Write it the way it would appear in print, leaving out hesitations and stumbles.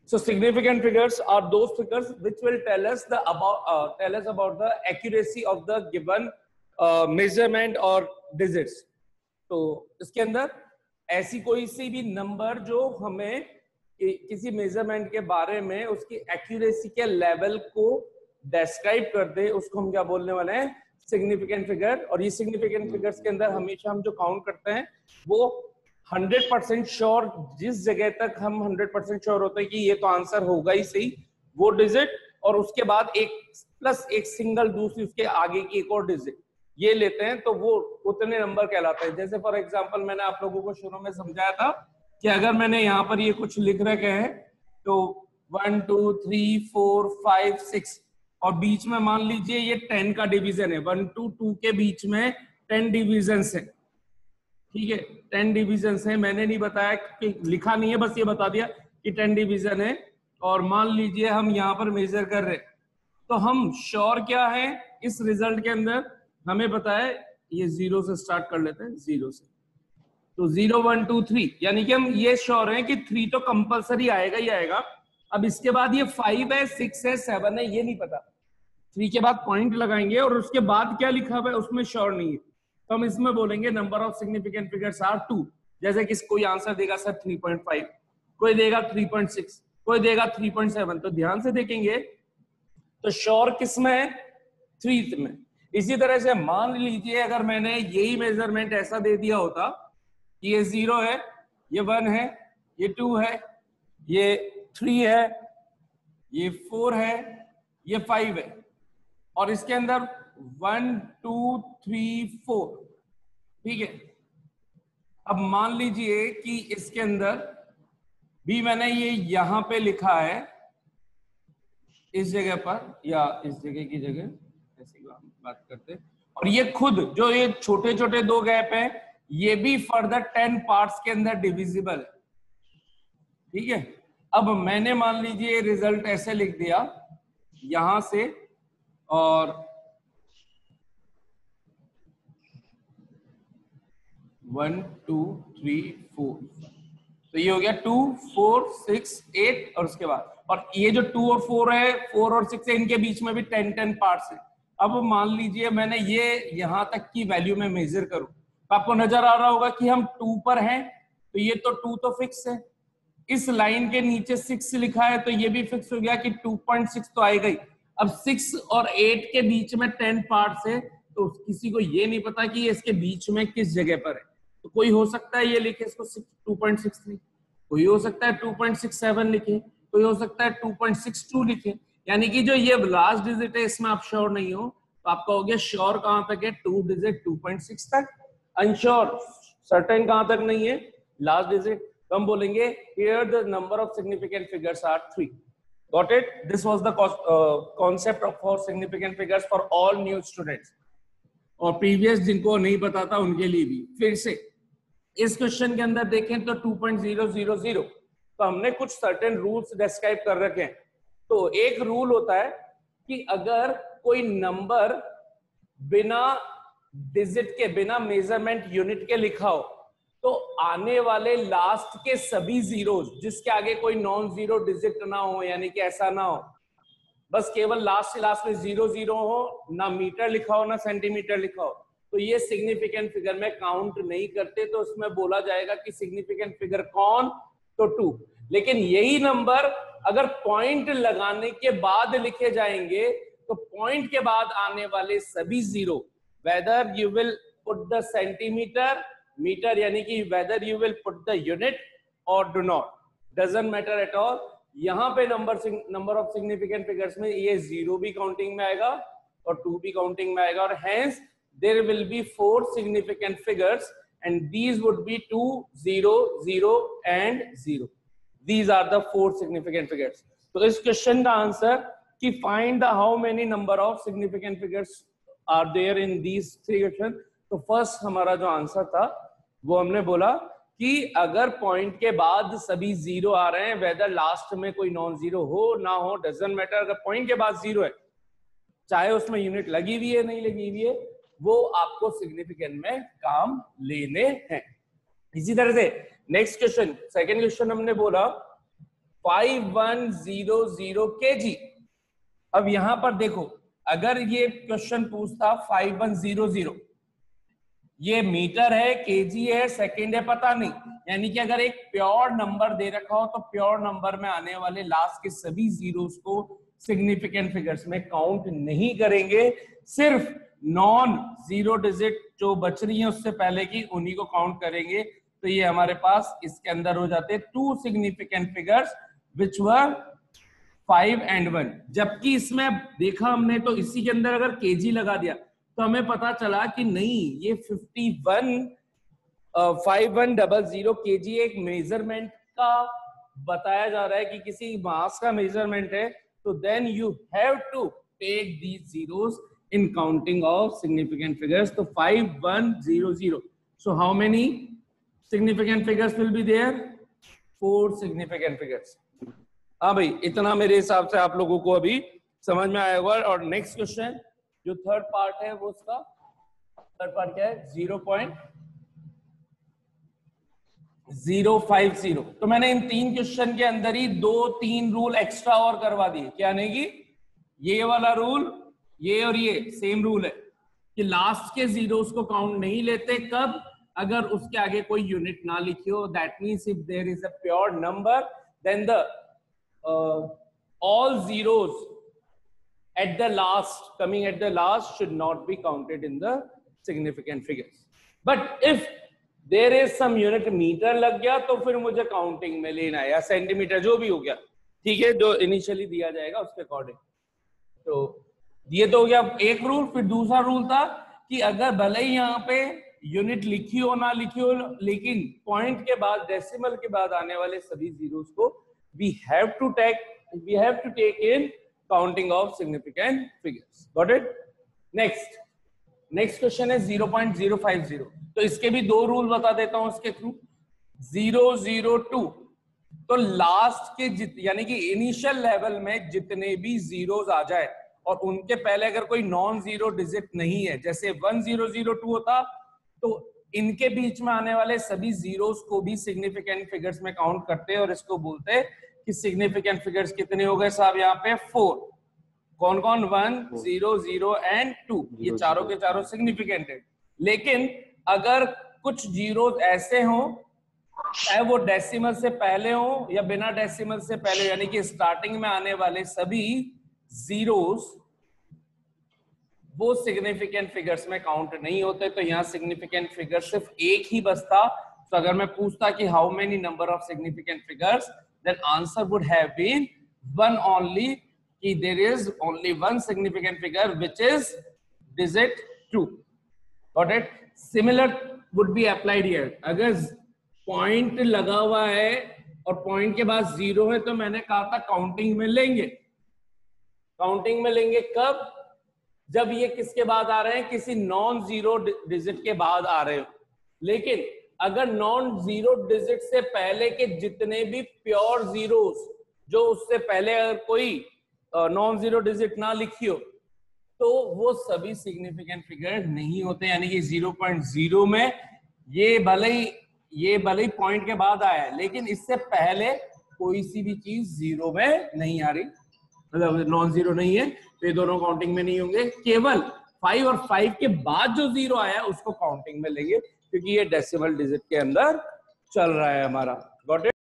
So significant figures are those figures which will tell us about the accuracy of the given measurement or digits. तो इसके अंदर ऐसी कोई सी भी number जो हमें किसी मेजरमेंट के बारे में उसकी एक्यूरेसी के लेवल को डिस्क्राइब कर दे, उसको हम क्या बोलने वाले हैं, सिग्निफिकेंट फिगर। और ये सिग्निफिकेंट फिगर्स के अंदर हमेशा हम जो काउंट करते हैं वो 100% श्योर, जिस जगह तक हम 100% श्योर होते हैं कि ये तो आंसर होगा ही सही, वो डिजिट, और उसके बाद एक प्लस एक सिंगल दूसरी उसके आगे की एक और डिजिट, ये लेते हैं तो वो उतने नंबर कहलाते हैं। जैसे फॉर एग्जांपल मैंने आप लोगों को शुरू में समझाया था कि अगर मैंने यहाँ पर ये कुछ लिख रखे हैं तो 1 2 3 4 5 6 और बीच में मान लीजिए ये 10 का डिवीजन है, 1 to 2 के बीच में 10 डिवीजन है, ठीक है, 10 डिवीजन है। मैंने नहीं बताया कि लिखा नहीं है, बस ये बता दिया कि 10 डिवीजन है। और मान लीजिए हम यहाँ पर मेजर कर रहे हैं, तो हम श्योर क्या है इस रिजल्ट के अंदर, हमें पता है ये 0 से स्टार्ट कर लेते हैं, 0 से, तो 0 1 2 3, यानी कि हम ये श्योर हैं कि 3 तो कंपलसरी आएगा ही आएगा। अब इसके बाद ये 5 है, 6 है, 7 है, ये नहीं पता, 3 के बाद पॉइंट लगाएंगे और उसके बाद क्या लिखा हुआ है उसमें श्योर नहीं है, तो हम इसमें बोलेंगे number of significant figures are 2। जैसे कि कोई आंसर देगा सर 3.5, कोई देगा 3.6, कोई देगा 3.7, तो ध्यान से देखेंगे तो श्योर किसमें है, 3 में। इसी तरह से मान लीजिए अगर मैंने यही मेजरमेंट ऐसा दे दिया होता कि ये 0 है, ये 1 है, ये 2 है, ये 3 है, ये 4 है, ये 5 है, और इसके अंदर 1 2 3 4, ठीक है। अब मान लीजिए कि इसके अंदर भी मैंने ये यहां पे लिखा है इस जगह पर या इस जगह की जगह, ऐसी बात करते हैं, और ये खुद जो ये छोटे छोटे 2 गैप है ये भी फर्दर 10 पार्ट्स के अंदर डिविजिबल है, ठीक है। अब मैंने मान लीजिए रिजल्ट ऐसे लिख दिया यहां से, और 1 2 3 4, तो ये हो गया 2 4 6 8, और उसके बाद और ये जो 2 और 4 है, 4 और 6 है, इनके बीच में भी 10 पार्ट्स है। अब मान लीजिए मैंने ये यहां तक की वैल्यू में मेजर करूं तो आपको नजर आ रहा होगा कि हम 2 पर हैं, तो ये तो 2 तो फिक्स है, इस लाइन के नीचे 6 लिखा है तो ये भी फिक्स हो गया कि 2.6 तो आएगा ही। अब 6 और 8 के बीच में 10 पार्ट्स है, तो किसी को ये नहीं पता कि ये इसके बीच में किस जगह पर है, तो कोई हो सकता है ये लिखे इसको 2.63, कोई हो सकता है 2.67 लिखे, कोई हो सकता है 2.62 लिखे, यानी कि जो ये लास्ट डिजिट है इसमें आप श्योर नहीं हो, तो आप कहोगे श्योर कहां तक है, 2 डिजिट 2.6 तक, अनश्योर सर्टेन कहां तक नहीं है, लास्ट डिजिट, तो हम बोलेंगे here the number of significant figures are 3. Got it? This was the concept of for significant figures for all new students, और प्रीवियस जिनको नहीं पता था उनके लिए भी। फिर से इस क्वेश्चन के अंदर देखें तो 2.000, तो हमने कुछ सर्टेन रूल्स डिस्क्राइब कर रखे हैं। तो एक रूल होता है कि अगर कोई नंबर बिना डिजिट के, बिना मेजरमेंट यूनिट के लिखा हो, तो आने वाले लास्ट के सभी जीरोस जिसके आगे कोई नॉन जीरो डिजिट ना हो, यानी कि ऐसा ना हो बस केवल लास्ट से लास्ट में 0 हो, ना मीटर लिखा हो ना सेंटीमीटर लिखा हो, तो ये सिग्निफिकेंट फिगर में काउंट नहीं करते, तो उसमें बोला जाएगा कि सिग्निफिकेंट फिगर कौन, तो 2। लेकिन यही नंबर अगर पॉइंट लगाने के बाद लिखे जाएंगे तो पॉइंट के बाद आने वाले सभी zero, whether you will put the centimetre, metre, यानी कि whether you will put the unit और do not, doesn't matter at all, यहां पे नंबर ऑफ सिग्निफिकेंट फिगर्स में ये 0 भी काउंटिंग में आएगा और 2 भी काउंटिंग में आएगा, और hence there will be 4 significant figures and these would be 2 0 0 and 0। These are the 4 significant figures. तो इस क्वेश्चन का आंसर कि find the how many number of significant figures are there in these 3 question, तो first हमारा जो answer था वो हमने बोला कि अगर पॉइंट के बाद सभी 0 आ रहे हैं, वेदर लास्ट में कोई नॉन जीरो हो ना हो, डजंट मैटर, अगर पॉइंट के बाद 0 है, चाहे उसमें यूनिट लगी हुई है नहीं लगी हुई है, वो आपको सिग्निफिकेंट में काम लेने हैं। इसी तरह से नेक्स्ट क्वेश्चन, सेकंड क्वेश्चन हमने बोला 5100 kg। अब यहां पर देखो, अगर ये क्वेश्चन पूछता 5100, ये मीटर है, केजी है, सेकंड है, पता नहीं, यानी कि अगर एक प्योर नंबर दे रखा हो तो प्योर नंबर में आने वाले लास्ट के सभी जीरोस को सिग्निफिकेंट फिगर्स में काउंट नहीं करेंगे, सिर्फ नॉन जीरो डिजिट जो बच रही है उससे पहले की उन्हीं को काउंट करेंगे। तो ये हमारे पास इसके अंदर हो जाते हैं 2 significant figures which were 5 and 1। जबकि इसमें देखा हमने तो इसी के अंदर अगर केजी लगा दिया तो हमें पता चला कि नहीं, ये 5100 केजी एक मेजरमेंट का बताया जा रहा है कि किसी मास का मेजरमेंट है, तो then you have to take these zeros in counting of significant figures. तो 5100, so how many significant figures will be there? 4 significant figures. हाँ भाई, इतना मेरे हिसाब से आप लोगों को अभी समझ में आएगा। और नेक्स्ट क्वेश्चन जो थर्ड पार्ट है वो उसका थर्ड पार्ट क्या है? 0.050। तो मैंने इन 3 क्वेश्चन के अंदर ही 2-3 रूल एक्स्ट्रा और करवा दिए। क्या नहीं कि ये वाला रूल, ये और ये सेम रूल है कि लास्ट के जीरोस को काउंट नहीं लेते। कब? अगर उसके आगे कोई यूनिट ना लिखी हो। That means if there is a pure number then the all zeros at the last, coming at the last, should not be counted in the significant figures. But if there is some unit, metre लग गया तो फिर मुझे counting में लेना है, या centimetre, जो भी हो गया, ठीक है, जो इनिशियली दिया जाएगा उसके अकॉर्डिंग। तो ये तो हो गया एक रूल। फिर दूसरा रूल था कि अगर भले ही यहाँ पे यूनिट लिखी हो ना लिखी हो, लेकिन पॉइंट के बाद, डेसिमल के बाद आने वाले सभी जीरोस को we have to take in counting of significant figures. Got it? Next question है 0.050। तो इसके भी 2 रूल बता देता हूं इसके थ्रू। 002, तो लास्ट के यानी कि इनिशियल लेवल में जितने भी जीरोस आ जाए और उनके पहले अगर कोई नॉन जीरो डिजिट नहीं है, जैसे 1002 होता, तो इनके बीच में आने वाले सभी जीरोस को भी सिग्निफिकेंट फिगर्स में काउंट करते हैं। और इसको बोलते हैं कि सिग्निफिकेंट फिगर्स कितने हो गए साहब? यहाँ पे 4। कौन कौन? 1, 0, 0 एंड 2। ये चारों के चारों सिग्निफिकेंट है। लेकिन अगर कुछ जीरोस ऐसे हो, चाहे वो डेसिमल से पहले हो या बिना डेसिमल से पहले, यानी कि स्टार्टिंग में आने वाले सभी जीरोस वो सिग्निफिकेंट फिगर्स में काउंट नहीं होते। तो यहाँ सिग्निफिकेंट फिगर सिर्फ एक ही बचता। तो अगर मैं पूछता कि how many number of significant figures, then answer would have been 1 only, कि there is only 1 significant figure which is digit 2। Got it? Similar would be applied here. अगर पॉइंट लगा हुआ है और पॉइंट के बाद 0 है, तो मैंने कहा था काउंटिंग में लेंगे। काउंटिंग में लेंगे कब? जब ये किसके बाद आ रहे हैं? किसी नॉन जीरो डिजिट के बाद आ रहे हो। लेकिन अगर नॉन जीरो डिजिट से पहले के जितने भी प्योर जीरोस, जो उससे पहले अगर कोई नॉन जीरो डिजिट ना लिखी हो, तो वो सभी सिग्निफिकेंट फिगर नहीं होते। यानी कि 0.0 में ये भले ही पॉइंट के बाद आया है, लेकिन इससे पहले कोई सी भी चीज जीरो में नहीं आ रही, मतलब नॉन जीरो नहीं है, तो ये दोनों काउंटिंग में नहीं होंगे। केवल 5 और 5 के बाद जो 0 आया उसको काउंटिंग में लेंगे, क्योंकि ये डेसिमल डिजिट के अंदर चल रहा है हमारा। Got it?